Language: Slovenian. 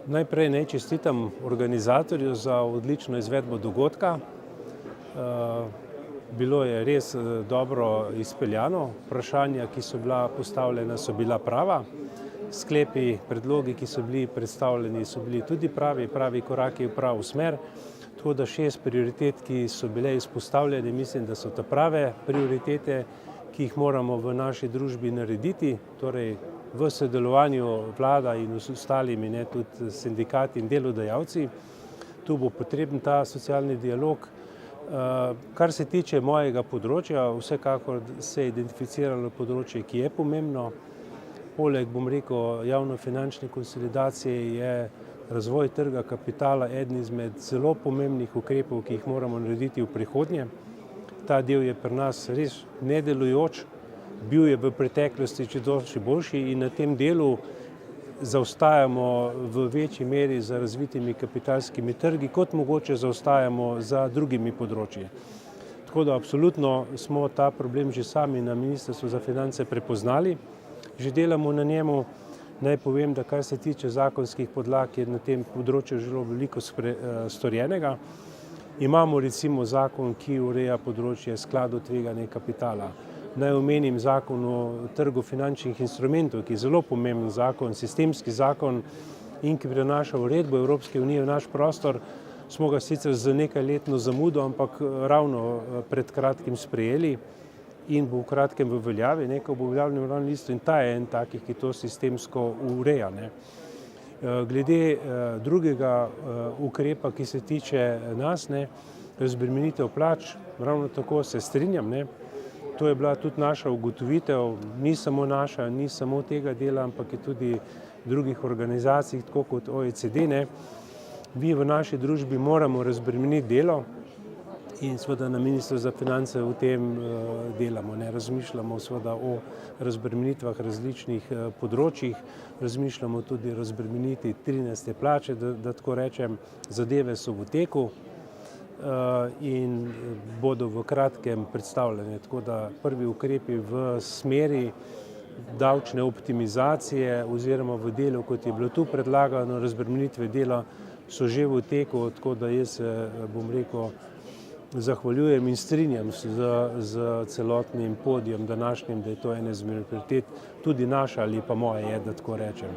Najprej naj čestitam organizatorju za odlično izvedbo dogodka. Bilo je res dobro izpeljano, vprašanja, ki so bila postavljena, so bila prava, sklepi, predlogi, ki so bili predstavljeni, so bili tudi pravi koraki v pravo smer, tako da 6 prioritet, ki so bile izpostavljene, mislim, da so ta prave prioritete, ki jih moramo v naši družbi narediti, torej v sodelovanju vlada in z ostalimi, tudi sindikati in delodajalci. Tu bo potreben ta socialni dialog. Kar se tiče mojega področja, vsekakor se je identificiralo področje, ki je pomembno. Poleg, javnofinančne konsolidacije je razvoj trga kapitala eden izmed zelo pomembnih ukrepov, ki jih moramo narediti v prihodnje. Ta del je pri nas res nedelujoč, bil je v preteklosti dosti boljši in na tem delu zaostajamo v večji meri za razvitimi kapitalskimi trgi, kot mogoče zaostajamo za drugimi področji. Tako da absolutno smo ta problem že sami na Ministrstvu za finance prepoznali, že delamo na njemu. Naj povem, da kar se tiče zakonskih podlag, je na tem področju zelo veliko storjenega. Imamo recimo zakon, ki ureja področje skladov tveganja kapitala. Naj omenim zakon o trgu finančnih instrumentov, ki je zelo pomemben zakon, sistemski zakon in ki prenaša uredbo Evropske unije v naš prostor. Smo ga sicer z nekajletno zamudo, ampak ravno pred kratkim sprejeli in bo v kratkem v veljavi, ko bo v javnem uradnem listu, in ta je en takih, ki to sistemsko ureja. Glede drugega ukrepa, ki se tiče nas, razbremenitev plač, ravno tako se strinjam. To je bila tudi naša ugotovitev, ni samo naša, ni samo tega dela, ampak je tudi drugih organizacij, tako kot OECD. Mi v naši družbi moramo razbremeniti delo in seveda na Ministrstvu za finance v tem delamo. Razmišljamo seveda o razbremenitvah različnih področjih, razmišljamo tudi o razbremenitvi 13. plače, da tako rečem, zadeve so v teku in bodo v kratkem predstavljene. Tako da prvi ukrepi v smeri davčne optimizacije oziroma v delu, kot je bilo tu predlagano, razbremenitve dela, so že v teku, tako da jaz zahvaljujem in strinjam se z celotnim podijem današnjim, da je to ena izmed prioritet, tudi naša ali pa moja je, da tako rečem.